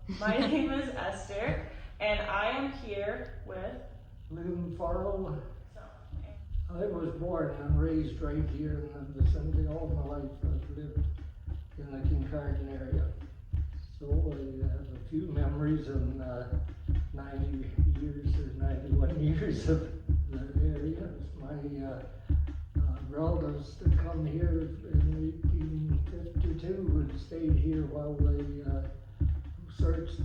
My name is Esther, and I am here with Lynn Farrell. so, I was born and raised right here in the vicinity all my life. I've lived in the Kincardine area. So I have a few memories in 90 years or 91 years of the area. My relatives that come here in 1852 and stayed here while they searched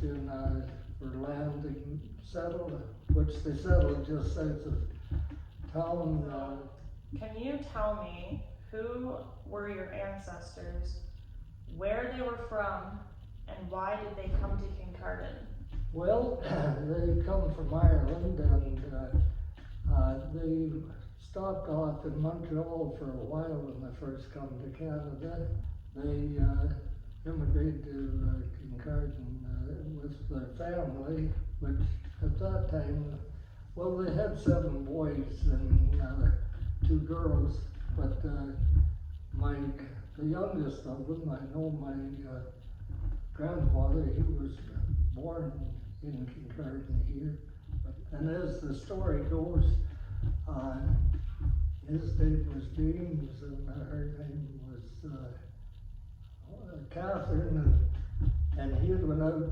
for land to settle, which they settled just south of town. Can you tell me who were your ancestors, where they were from, and why did they come to Kincardine? Well, they come from Ireland, and they stopped off in Montreal for a while when they first come to Canada. They immigrated to Kincardine with their family, which at that time, well, they had 7 boys and 2 girls, but the youngest of them, I know my grandfather, he was born in Kincardine here, and as the story goes, his name was James and her name was Catherine, and he had went out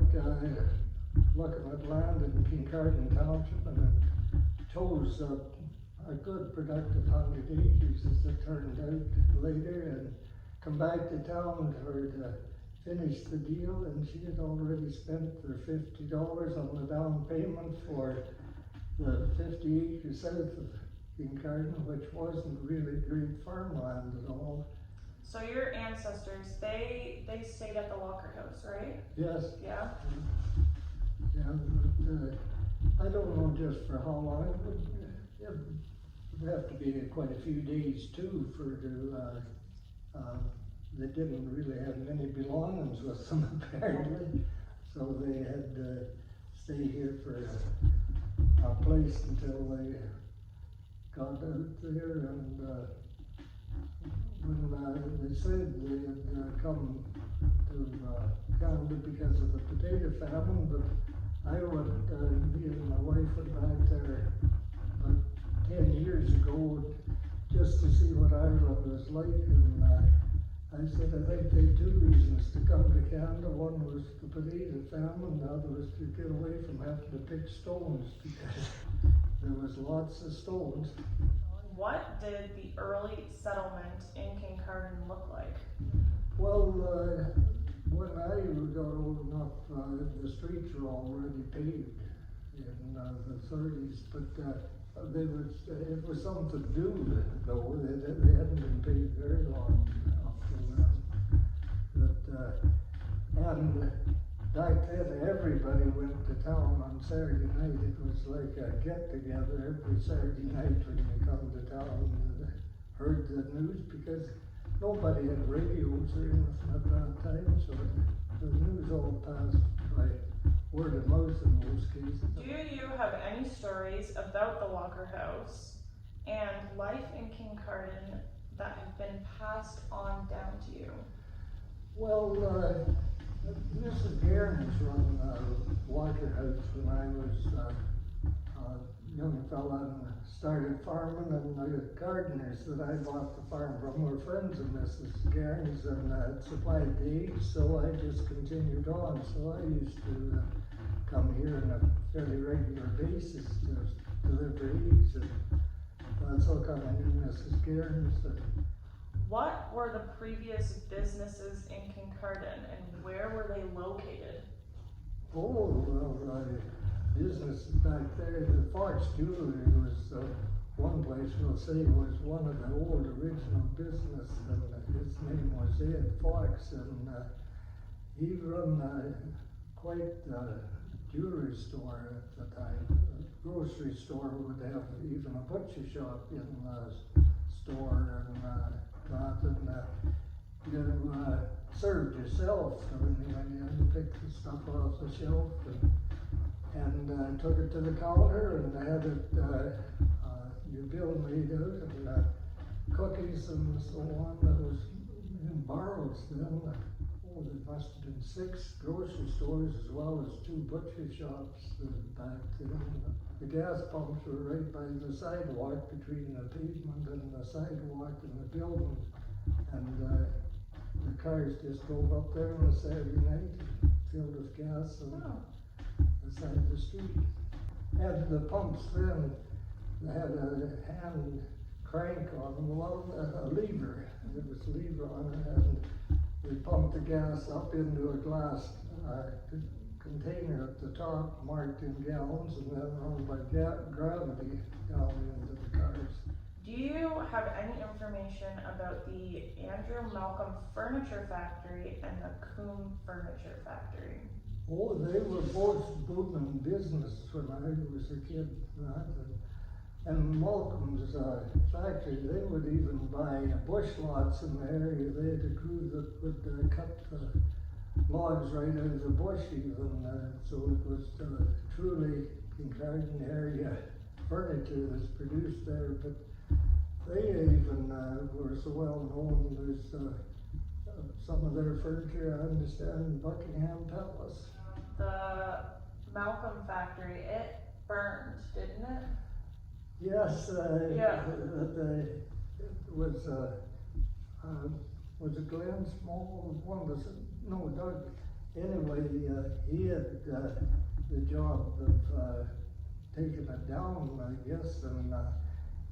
looking at land in Kincardine Township and chose a good productive 100 acres, as it turned out later, and come back to town to finish the deal, and she had already spent their $50 on the down payment for the 50 acres south of Kincardine, which wasn't really great farmland at all. So your ancestors, they stayed at the Walker House, right? Yes. Yeah? Yeah, but I don't know just for how long. It would have to be quite a few days too they didn't really have many belongings with them apparently, so they had to stay here for a place until they got out there, and when they said they had come to Canada because of the potato famine, but I went, me and my wife went back there about 10 years ago just to see what Ireland was like, and I said I think they had 2 reasons to come to Canada. One was the potato famine, the other was to get away from having to pick stones because there was lots of stones. What did the early settlement in Kincardine look like? Well, when I got old enough, the streets were already paved in the 30s, but it was something to do though. They hadn't been paved very long up till then. And back then, everybody went to town on Saturday night. It was like a get-together every Saturday night when you come to town and heard the news, because nobody had radios or anything at that time, so the news all passed by word of mouth in most cases. Do you have any stories about the Walker House and life in Kincardine that have been passed on down to you? Well, Mrs. Guerin's run Walker House when I was a young fella and started farming, and the gardeners that I bought the farm from were friends of Mrs. Guerin's and had supplied the eggs, so I just continued on. So I used to come here on a fairly regular basis to deliver eggs, and that's how come I knew Mrs. Guerin's. What were the previous businesses in Kincardine and where were they located? Oh, well, business back there, the Fox Jewelry was one place we'll say was one of the old original business, and his name was Ed Fox, and he run quite a jewelry store at the time. A grocery store would have even a butcher shop in the store, and you served yourself. I mean, you had to pick the stuff off the shelf and took it to the counter and had it, your bill made out, and cookies and so on. That was in barrels then. there must have been 6 grocery stores as well as 2 butcher shops back then. The gas pumps were right by the sidewalk between the pavement and the sidewalk and the building. And the cars just drove up there on a Saturday night and filled with gas on the side of the street. And the pumps then, they had a hand crank on them, a lever. There was a lever on it, and they pumped the gas up into a glass container at the top, marked in gallons, and then run by gravity down into the cars. Do you have any information about the Andrew Malcolm Furniture Factory and the Coombe Furniture Factory? Oh, they were both booming business when I was a kid. And Malcolm's factory, they would even buy bush lots in the area. They had a crew that would cut logs right out of the bush even. So it was truly Kincardine area furniture that's produced there. But they even were so well known. There's some of their furniture, I understand, in Buckingham Palace. The Malcolm factory, it burned, didn't it? Yes, Yeah. it was it Glenn Small? No, Doug. Anyway, he had the job of taking it down, I guess, and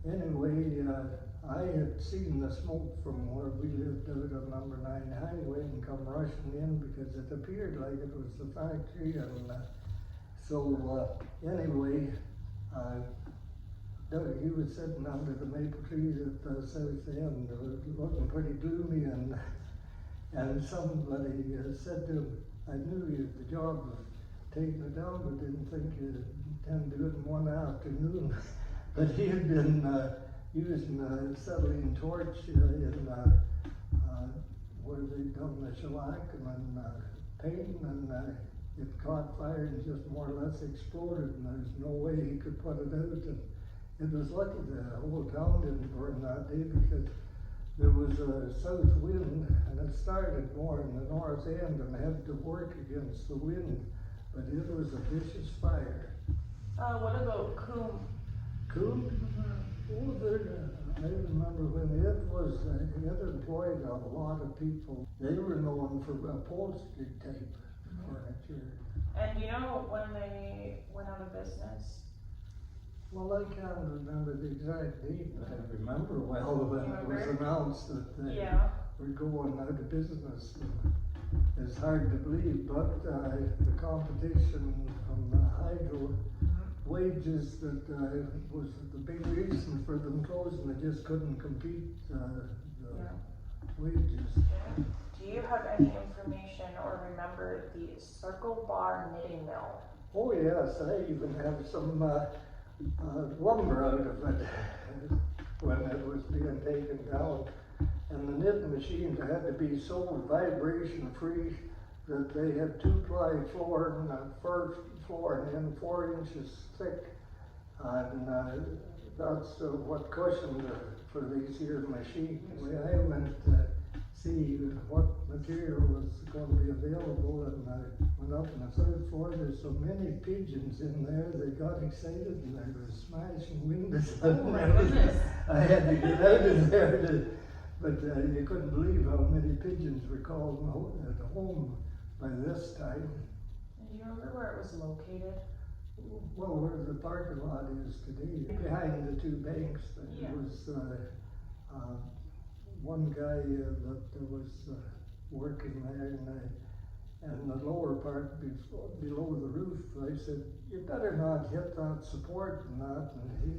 anyway, I had seen the smoke from where we lived out on number 9 highway and come rushing in because it appeared like it was the factory, and so anyway, he was sitting under the maple tree at the south end, looking pretty gloomy, and somebody said to him, I knew you had the job of taking it down, but didn't think you'd intend to do it in one afternoon. But he had been using a acetylene torch in where they'd done the shellacking and painting, and it caught fire and just more or less exploded, and there's no way he could put it out. And it was lucky the whole town didn't burn that day because there was a south wind, and it started more in the north end and had to work against the wind, but it was a vicious fire. What about Coombe? Coombe? Oh, I remember when it was, it employed a lot of people. They were known for upholstery type furniture. And you know when they went out of business? Well, I can't remember the exact date, but I remember well when it was announced that they were going out of business. It's hard to believe, but the competition from the hydro wages that was the big reason for them closing. They just couldn't compete the wages. Do you have any information or remember the Circle Bar Knitting Mill? Oh yes, I even have some lumber out of it when it was being taken down. And the knitting machines had to be so vibration free that they had 2-ply floor and a first floor and then 4 inches thick. And that's what cushioned for these here machines. I went to see what material was going to be available, and I went up on the 3rd floor. There's so many pigeons in there, they got excited and they were smashing windows out. Oh my goodness. I had to get out of there, but you couldn't believe how many pigeons were called at home by this time. And do you remember where it was located? Well, where the parking lot is today, behind the 2 banks. There was one guy that was working there, and the lower part below the roof, I said, you better not hit that support and that, and he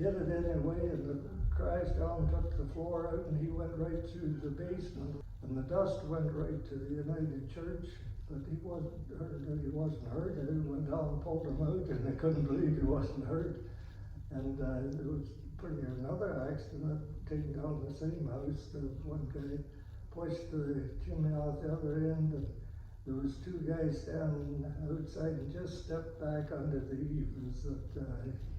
hit it anyway, and it crashed down, took the floor out, and he went right through the basement, and the dust went right to the United Church. But he wasn't hurt. I went down and pulled him out, and I couldn't believe he wasn't hurt. And there was another accident taking down the same house. One guy pushed the chimney off the other end, and there was 2 guys standing outside and just stepped back under the eaves that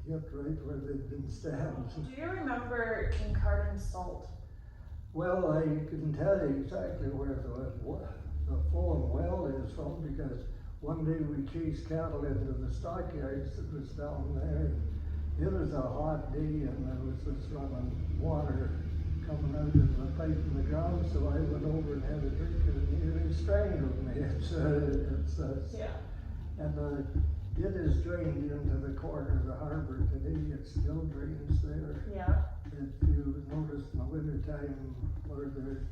hit right where they'd been stabbed. Do you remember Kincardine Salt? Well, I couldn't tell you exactly where the flowing well is from, because one day we chased cattle into the stockyards that was down there. It was a hot day and there was this running water coming out of the pipe in the ground, so I went over and had a drink and it nearly strangled me. Yeah. And it is drained into the corner of the harbor today. It still drains there. Yeah. If you notice in the winter time where there's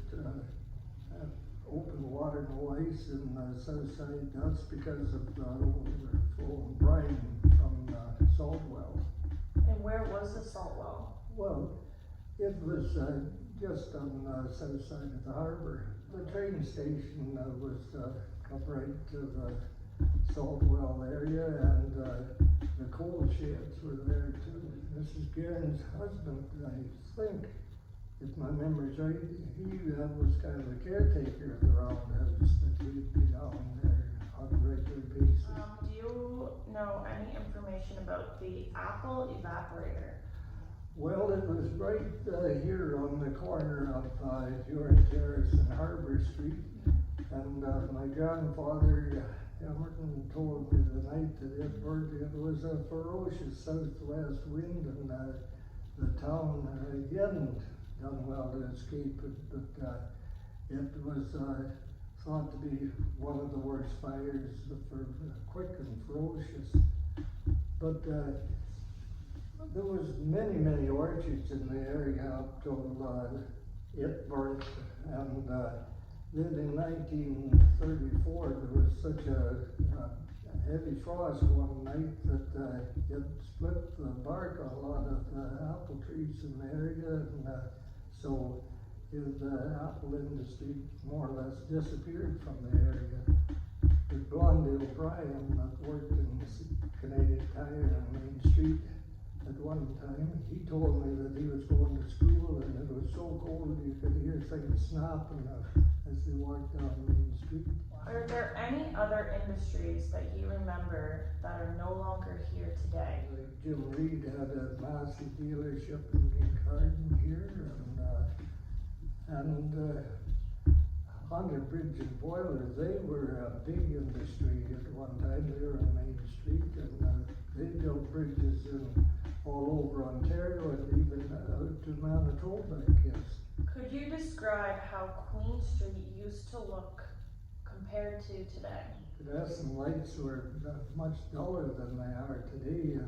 open water, no ice in the south side, that's because of the overflowing brine from the salt well. And where was the salt well? Well, it was just on the south side of the harbor. The train station was up right to the salt well area, and the coal sheds were there too. Mrs. Guerin's husband, I think, if my memory's right, he was kind of the caretaker of the roundhouse that we'd be down there on a regular basis. Do you know any information about the apple evaporator? Well, it was right here on the corner of George Terrace and Harbor Street, and my grandfather Emerton told me the night that it burned. It was a ferocious southwest wind, and the town hadn't done well to escape it, but it was thought to be one of the worst fires for quick and ferocious. But there was many orchards in the area up till it burnt, and then in 1934 there was such a heavy frost one night that it split the bark on a lot of apple trees in the area, and so the apple industry more or less disappeared from the area. But Blondie O'Brien that worked in Canadian Tire on Main Street at one time, he told me that he was going to school and it was so cold you could hear things snapping as they walked down Main Street. Are there any other industries that you remember that are no longer here today? Like Jim Reed had a massive dealership in Kincardine here, and Hunter Bridge and Boilers, they were a big industry at one time. They were on Main Street, and they built bridges all over Ontario and even out to Manitoba, I guess. Could you describe how Queen Street used to look compared to today? Pedestrian lights were much duller than they are today,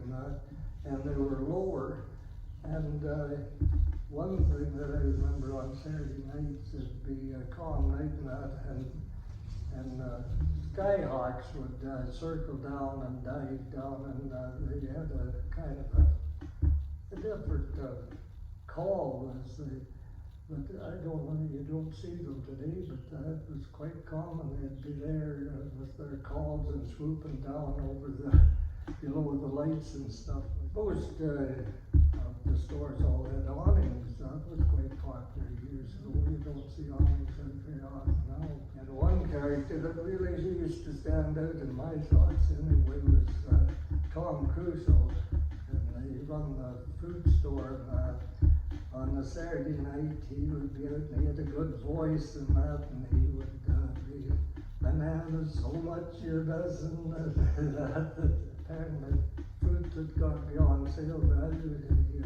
and they were lower. And one thing that I remember on Saturday nights would be a calm night and skyhawks would circle down and dive down, and they had a kind of a different call as they. But I don't know, you don't see them today, but that was quite common. They'd be there with their calls and swooping down over below the lights and stuff. Most the stores all had awnings. That was quite popular years ago. You don't see awnings out very often now. And one character that really used to stand out in my thoughts anyway was Tom Crusoe. And he run the food store, and on a Saturday night he would be out and he had a good voice and that, and he would be bananas so much a dozen that apparently fruit that got beyond sale value. He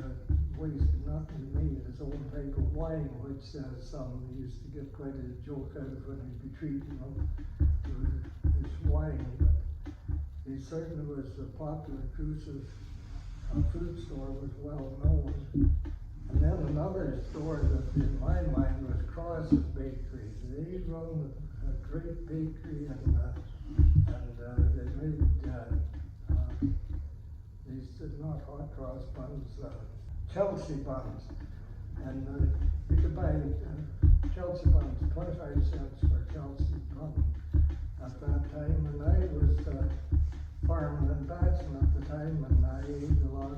wasted nothing. He made his own type of wine, which some used to get quite a joke out of when he'd be treating them to his wine. But he certainly was a popular Crusoe. Food store was well known. And then another store that in my mind was Cross's Bakery. They run a great bakery, and they made these not hot cross buns, Chelsea buns. And you could buy Chelsea buns, 25 cents for Chelsea bun at that time. And I was farming in Batson at the time, and I ate a lot of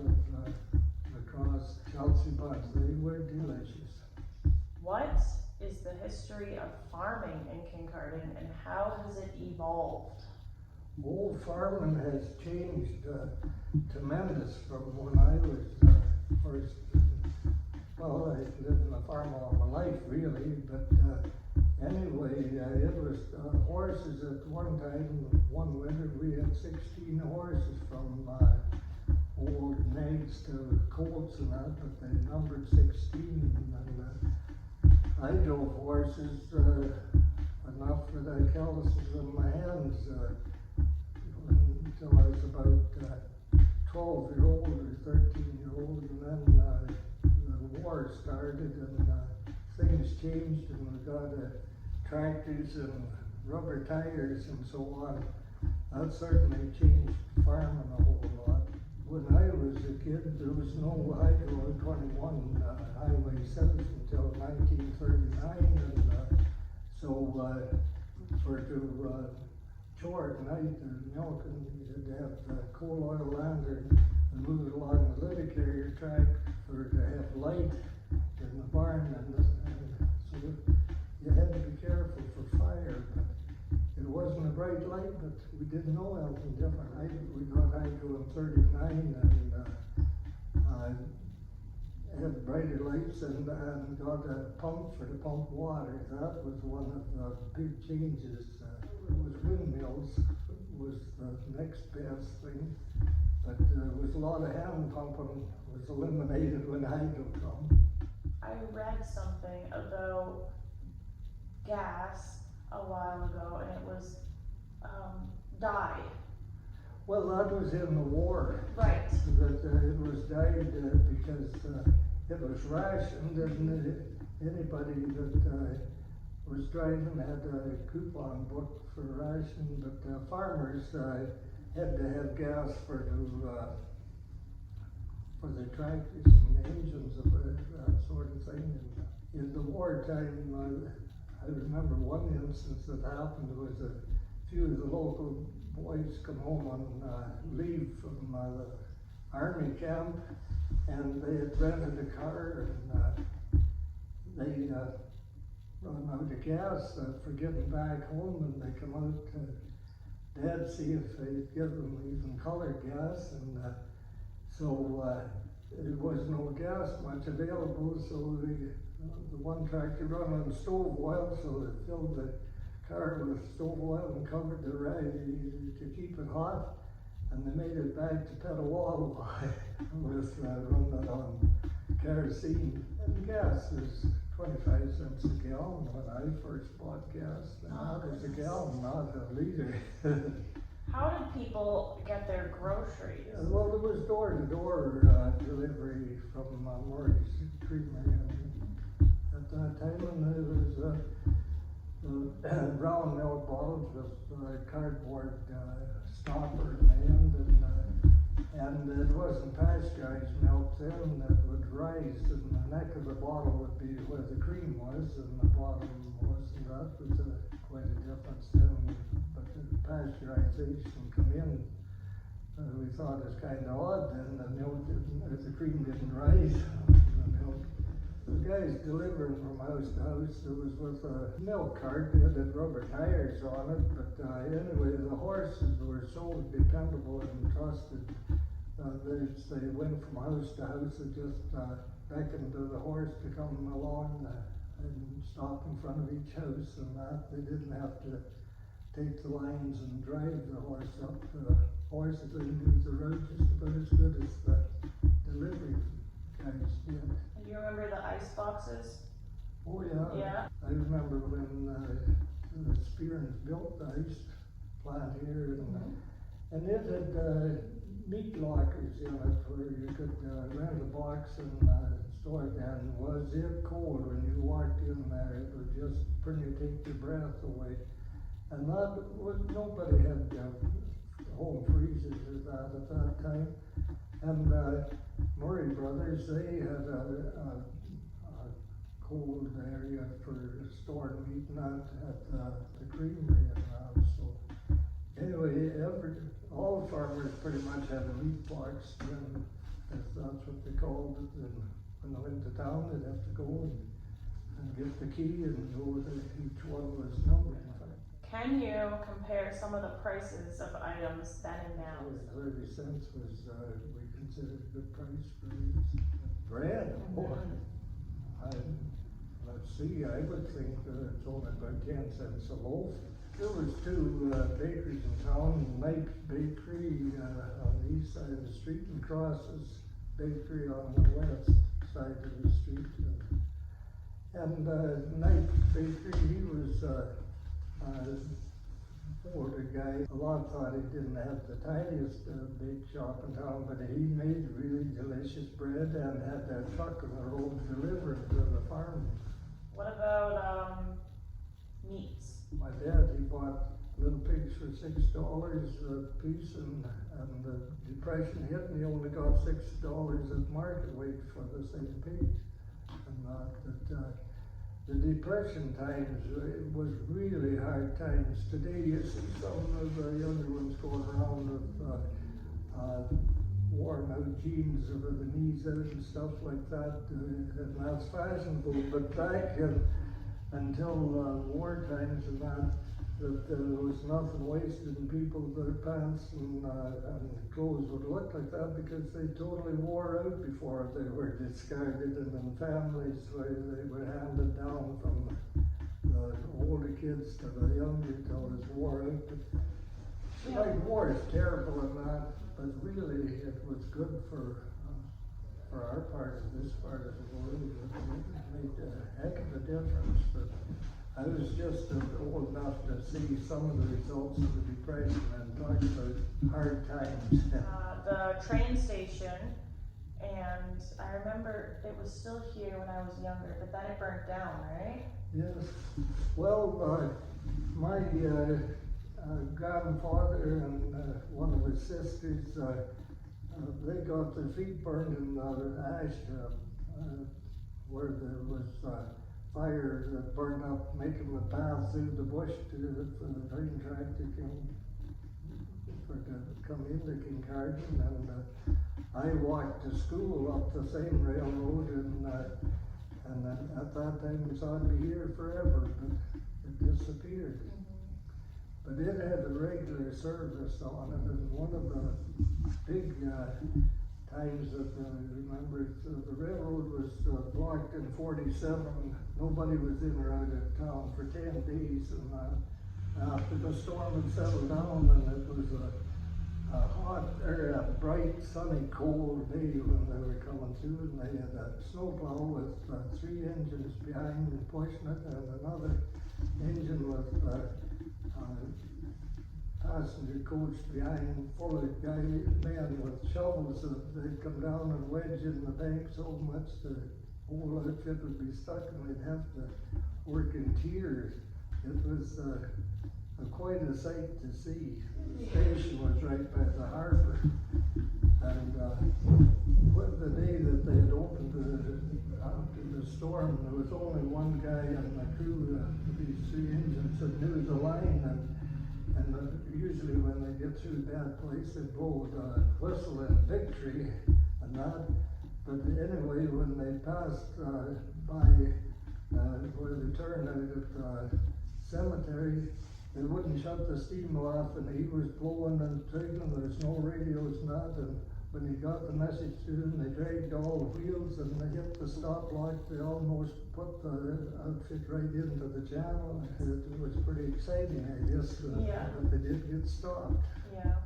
Cross Chelsea buns. They were delicious. What is the history of farming in Kincardine, and how has it evolved? Old farming has changed tremendous from when I was first. Well, I lived in a farm all my life, really, but Anyway, it was horses at one time. One winter we had 16 horses from old nags to colts and that, but they numbered 16. And I drove horses enough for the calluses in my hands until I was about 12-year-old or 13-year-old, and then the war started and things changed, and we got tractors and rubber tires and so on. That certainly changed farming a whole lot. When I was a kid, there was no Hydro 21 Highway 7 until 1939, and so for to chore at night and milk, and you had to have coal oil lantern and move it along the little carrier track for to have light in the barn, and so you had to be careful for fire. But it wasn't a bright light, but we didn't know anything different. We got Hydro in 39 and had brighter lights and got a pump for to pump water. That was one of the big changes. It was windmills was the next best thing, but there was a lot of hand pumping was eliminated when Hydro come. I read something about gas a while ago, and it was dyed. Well, that was in the war. Right. That it was dyed because it was rationed, and anybody that was driving had a coupon book for ration, but farmers had to have gas for the tractors and the engines of that sort of thing. And in the wartime, I remember one instance that happened. There was a few of the local boys come home on leave from the army camp, and they had rented a car, and they run out of gas for getting back home, and they come out to Dad see if they'd give them even colored gas, and so there was no gas much available, so the one tractor run on stove oil, so they filled the car with stove oil and covered the rag to keep it hot, and they made it back to Petawawa with running it on kerosene. And gas is 25 cents a gallon when I first bought gas. Now it's a gallon, not a liter. How did people get their groceries? Well, it was door-to-door delivery from Murray's Creamery at that time, and it was brown milk bottles with cardboard stopper in the end, and it wasn't pasteurized milk then. That would rise, and the neck of the bottle would be where the cream was, and the bottom wasn't. That was quite a difference then. But the pasteurization come in, we thought it was kind of odd then. The milk didn't, the cream didn't rise. The milk. The guys delivering from house to house, it was with a milk cart. They had rubber tires on it, but anyway, the horses were so dependable and trusted. They went from house to house. They just beckoned to the horse to come along and stop in front of each house, and that they didn't have to take the lines and drive the horse up. The horses didn't do the road just about as good as the delivery guys did. And do you remember the ice boxes? Oh yeah. Yeah. I remember when the Spearns built the ice plant here, and it had meat lockers in it where you could rent a box and store it. And was it cold when you walked in there? It would just pretty take your breath away. And that was, nobody had home freezers or that at that time. And Murray Brothers, they had a cold area for storing meat, not at the creamery and that. So anyway, all farmers pretty much had a meat box then, if that's what they called it. And when they went to town, they'd have to go and get the key and go to each one was numbered. Can you compare some of the prices of items then and now? 30 cents was, we considered a good price for these. Bread, boy. let's see, I would think that it's only about 10 cents a loaf. There was two bakeries in town, Knight's Bakery on the east side of the street, and Cross's Bakery on the west side of the street. And Knight's Bakery, he was older guy. A lot thought he didn't have the tiniest bake shop in town, but he made really delicious bread and had that truck on the road delivering to the farm. What about meats? My dad, he bought little pigs for $6 a piece, and the depression hit, and he only got $6 at market weight for the same pig. And the depression times, it was really hard times. Today you see some of the younger ones going around with worn out jeans over the knees out and stuff like that, and that's fashionable. But back until war times and that there was nothing wasted, and their pants and clothes would look like that because they totally wore out before they were discarded, and then families where they were handed down from the older kids to the younger till it was wore out. But like war is terrible and that, but really it was good for our part of this part of the world. It made a heck of a difference. But I was just old enough to see some of the results of the Depression and talk about hard times. The train station, and I remember it was still here when I was younger, but then it burnt down, right? Yes. Well, my grandfather and one of his sisters, they got their feet burned in the ash where there was fire that burned up, making the path through the bush for the train track to come into Kincardine. And I walked to school up the same railroad, and at that time we thought it'd be here forever, but it disappeared. But it had a regular service on it, and one of the big times that I remember, the railroad was blocked in 47. Nobody was in or out of town for 10 days, and after the storm had settled down, and it was a hot, or a bright, sunny, cold day when they were coming through, and they had a snowplow with 3 engines behind and pushing it, and another engine with passenger coach behind, full of men with shovels that they'd come down and wedge in the bank so much the whole outfit would be stuck, and we'd have to work in tears. It was quite a sight to see. The station was right by the harbor, and the day that they had opened after the storm, there was only one guy in the crew of these 3 engines that knew the line, and usually when they get through that place, they blow the whistle in victory and that. But anyway, when they passed by where they turned out at cemetery, they wouldn't shut the steam off, and he was blowing and triggering. There's no radios and that. And when he got the message to them, they dragged all the wheels and they hit the stop block. They almost put the outfit right into the channel. It was pretty exciting, I guess, but they did get stopped. Yeah.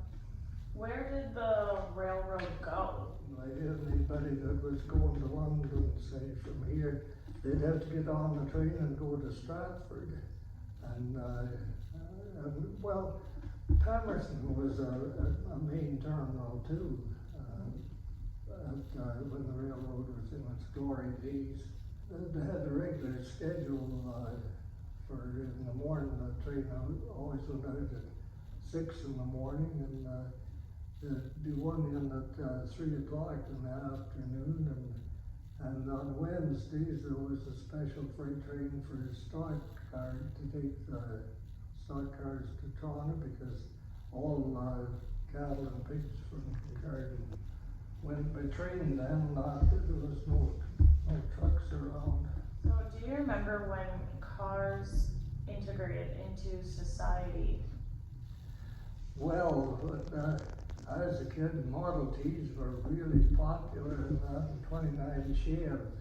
Where did the railroad go? Like anybody that was going to London, say from here, they'd have to get on the train and go to Stratford. And well, Palmerston was a main terminal too. When the railroad was in its glory days, they had a regular schedule for in the morning. The train always went out at 6 in the morning, and there'd be one in at 3 o'clock in the afternoon, and on Wednesdays there was a special freight train for stock cars to take stock cars to Toronto, because all cattle and pigs from Kincardine went by train then. There was no trucks around. So do you remember when cars integrated into society? Well, as a kid, Model Ts were really popular, and 29 Chevs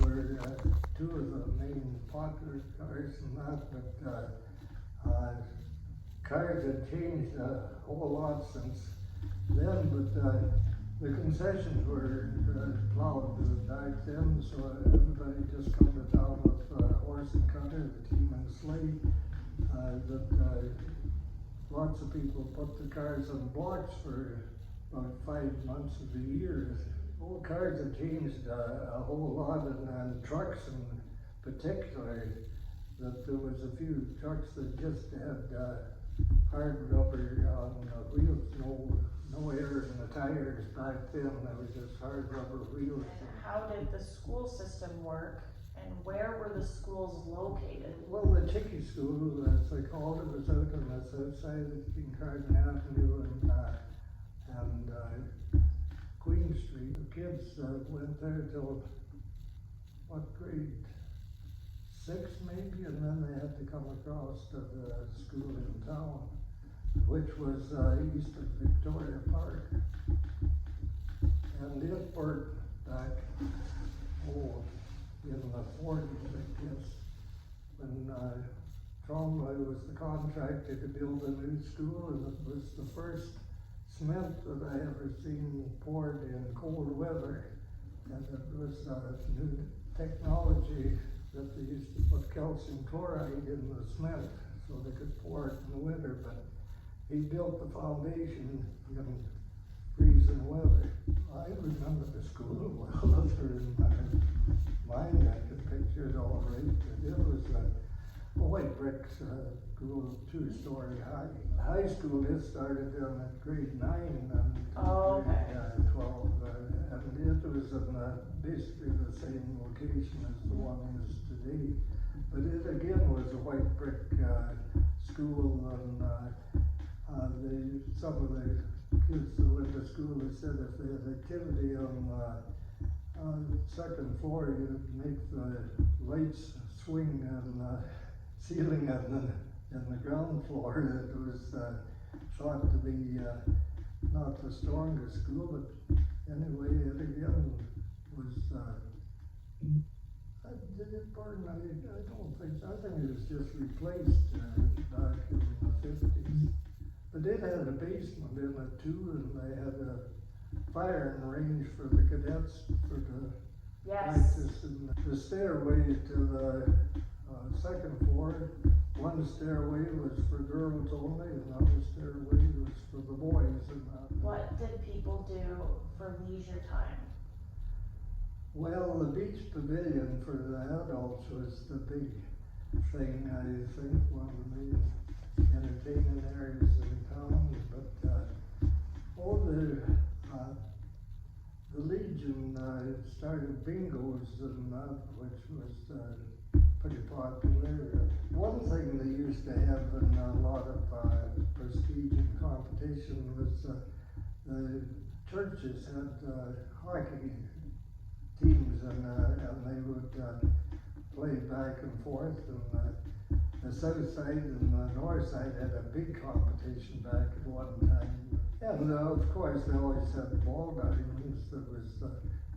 were two of the main popular cars and that, but cars had changed a whole lot since then, but the concessions were plowed back then, so everybody just come to town with horse and cutter, the team and sleigh. Lots of people put the cars on blocks for about 5 months of the year. Old cars have changed a whole lot, and trucks in particular, that there was a few trucks that just had hard rubber on the wheels, no air in the tires back then. There was just hard rubber wheels. And how did the school system work, and where were the schools located? Well, the Chickie School, as they called it, was out on the south side of Kincardine Avenue and Queen Street. The kids went there till, what, grade 6 maybe, and then they had to come across to the school in town, which was east of Victoria Park. And it worked back, in the 40s, I guess, when Trombley was the contractor to build a new school, and it was the first cement that I ever seen poured in cold weather. And it was new technology that they used to put calcium chloride in the cement so they could pour it in the winter, but he built the foundation in freezing weather. I remember the school well. Through my mind, I could picture it all right. It was a white brick school, 2-story high. High school, it started at grade 9 and grade 12, and it was in basically the same location as the one is today. But it again was a white brick school, and some of the kids that went to school had said if they had activity on the second floor, you'd make the lights swing and ceiling in the ground floor. It was thought to be not the strongest school, but anyway, it again was. Did it burn? I don't think so. I think it was just replaced back in the 50s. But it had a basement in it too, and they had a firing range for the cadets for the practice. And the stairway to the second floor, one stairway was for girls only, and the other stairway was for the boys. And what did people do for leisure time? Well, the beach pavilion for the adults was the big thing, I think, one of the main entertainment areas in town. But the Legion started bingos and that, which was pretty popular. One thing they used to have in a lot of prestige and competition was the churches had hockey teams, and they would play back and forth, and the south side and the north side had a big competition back at one time. And of course they always had ball diamonds. There was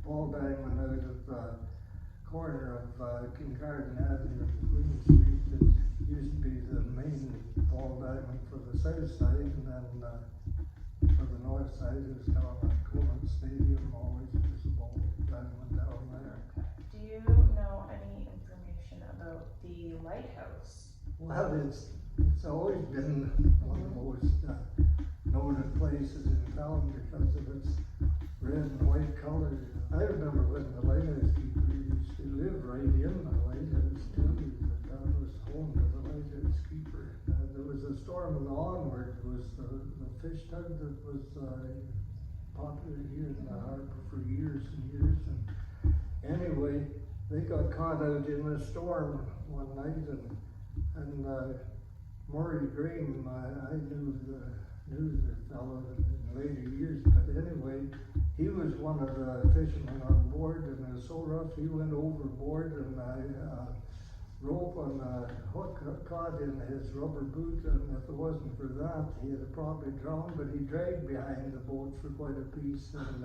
ball diamond out of the corner of Kincardine Avenue and Queen Street. It used to be the main ball diamond for the south side, and then for the north side it was down at Coleman Stadium. Always was a ball diamond down there. Do you know any information about the lighthouse? Well, it's always been one of the most noted places in town because of its red and white color. I remember when the lighthouse keeper used to live right in the lighthouse too. That was home to the lighthouse keeper. There was a storm in the onward. It was the fish tug that was popular here in the harbor for years and years. And anyway, they got caught out in a storm one night, and Murray Graham, I knew the fellow in later years, but anyway, he was one of the fishermen on board, and it was so rough he went overboard, and rope on a hook caught in his rubber boot, and if it wasn't for that, he'd have probably drowned, but he dragged behind the boat for quite a piece, and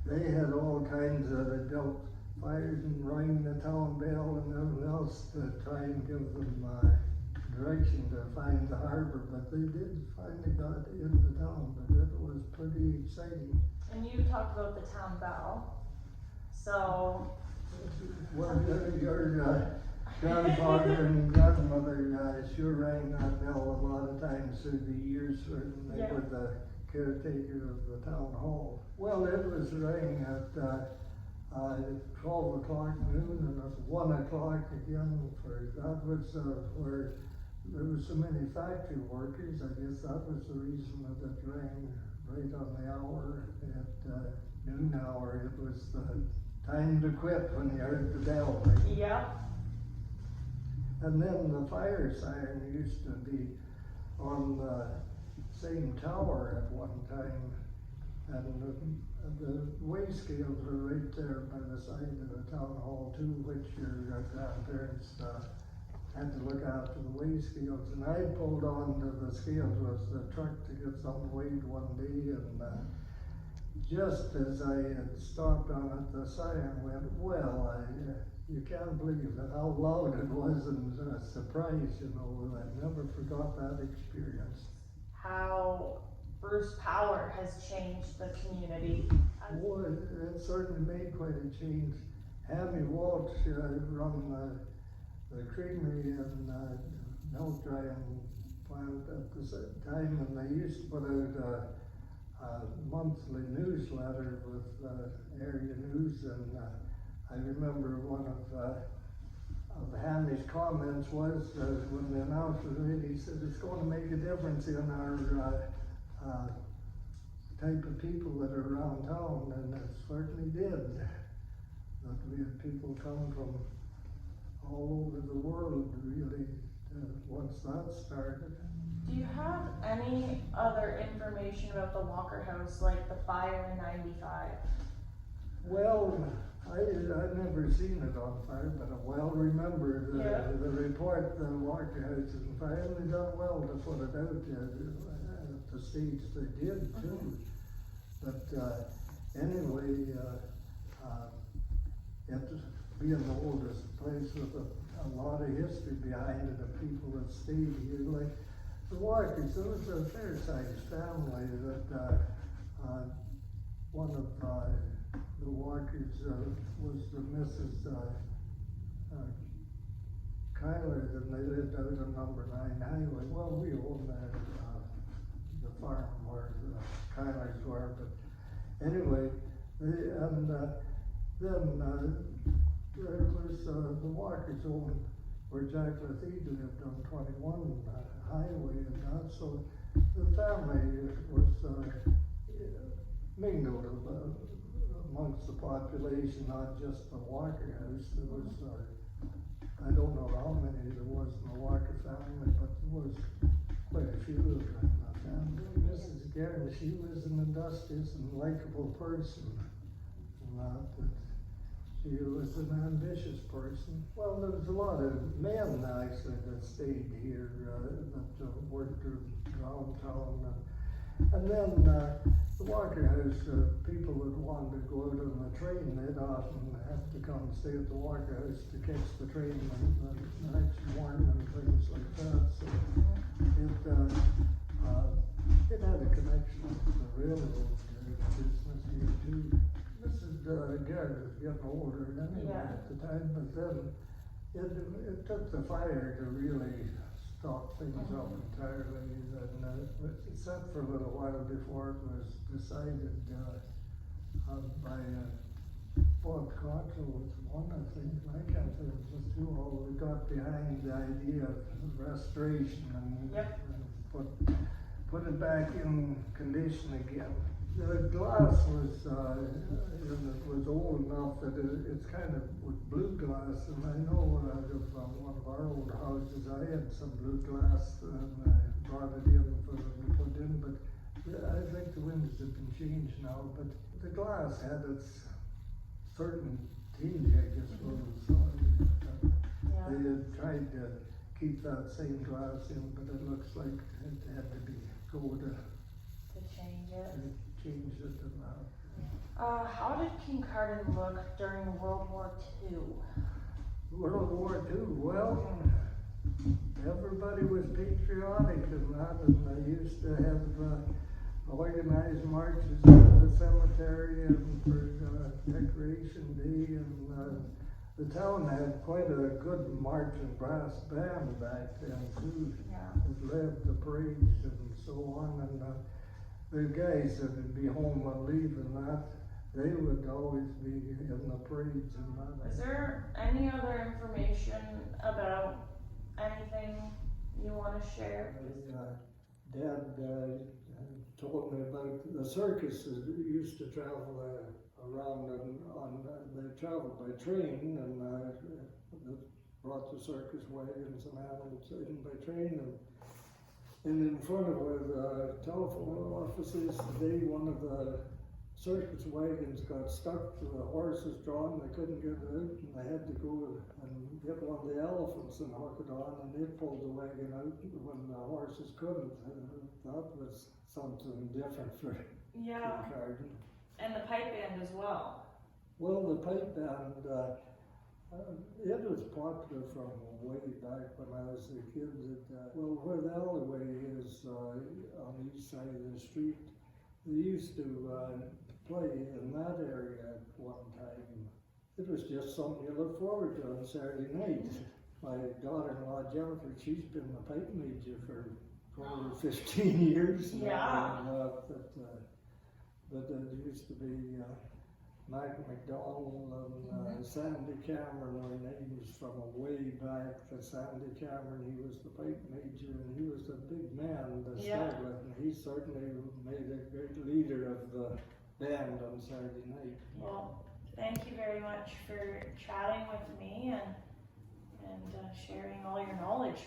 they had all kinds of, they dealt fires and ring the town bell and everything else to try and give them, direction to find the harbor, but they did finally got into town, but it was pretty exciting. And you talked about the town bell, so. Well, your grandfather and grandmother, sure rang that bell a lot of times through the years when they Yeah. were the caretaker of the town hall. Well, it was rang at, 12 o'clock noon and at 1 o'clock again that was, where there were so many factory workers. I guess that was the reason that it rang right on the hour at, noon hour. It was the time to quit when you heard the bell ring. Yep. And then the fire siren used to be on the same tower at one time. And the weigh scales were right there by the side of the town hall too, which your grandparents, had to look after the weigh scales. And I pulled on to the scales with the truck to get something weighed one day, and just as I had stopped on it, the siren went. Well, you can't believe how loud it was, and surprised, you know. I never forgot that experience. How Bruce Power has changed the community. Boy, it certainly made quite a change. Hammy Walsh run the creamery and milk drying plant at the same time, and they used to put out a monthly newsletter with area news, and I remember one of Hammy's comments was when the announcer read, he said it's going to make a difference in our type of people that are around town, and it certainly did. That we had people come from all over the world, really, once that started. Do you have any other information about the Walker House, like the fire in '95? Well, I've never seen it on fire, but I well remember the report, the Walker House is on fire, and they done well to put it out at the stage they did too. But anyway, it being the oldest place with a lot of history behind it, of people that stayed here, like the Walkers. There was a fair-sized family that one of the Walkers was the Mrs. Kyler, and they lived out on number 9 highway. Well, we owned the farm where the Kylers were, but anyway, then of course the Walkers owned where Jack Lathie lived on 21 highway, and that, so the family was mingled amongst the population, not just the Walker House. There was, I don't know how many there was in the Walker family, but there was quite a few of them in the family. Mrs. Garrett, she was an industrious and likable person, and that she was an ambitious person. Well, there was a lot of men actually that stayed here, that worked around town, and then the Walker House, people that wanted to go out on the train, they'd often have to come stay at the Walker House to catch the train the next morning and things like that. So it had a connection with the railroad business here too. Mrs. Garrett was getting older anyway at the time, but then it took the fire to really stop things up entirely, and except for a little while before it was decided by Bob Cottrell was one, I think. I can't think it was who all got behind the idea of restoration and put it back in condition again. The glass was old enough that it's kind of with blue glass, and I know out of one of our old houses I had some blue glass, and I brought it in for them to put in, but I think the windows have been changed now, but the glass had its certain tinge, I guess, they had tried to keep that same glass in, but it looks like it had to be go to change it. Change it to that. How did Kincardine look during World War II? World War II, well, everybody was patriotic and that, and they used to have organized marches to the cemetery and for Decoration Day, and the town had quite a good march and brass band back then too. Yeah. It led the parades and so on, and the guys that would be home on leave and that, they would always be in the parades and that. Is there any other information about anything you want to share? Dad told me about the circuses that used to travel around, and they traveled by train, and brought the circus wagons and animals in by train, and in front of where the telephone office is today, one of the circus wagons got stuck with the horses drawn. They couldn't get it out, and they had to go and get one of the elephants and hook it on, and they pulled the wagon out when the horses couldn't. That was something different for Kincardine. And the pipe band as well. Well, the pipe band, it was popular from way back when I was a kid. Well, where the alleyway is on the east side of the street, they used to play in that area at one time. It was just something you look forward to on Saturday night. My daughter-in-law Jennifer, she's been the pipe major for over 15 years now. Yeah. But there used to be Mac McDonald and Sandy Cameron were names from way back. Sandy Cameron, he was the pipe major, and he was a big man to start with, and he certainly made a great leader of the band on Saturday night. Well, thank you very much for chatting with me and sharing all your knowledge.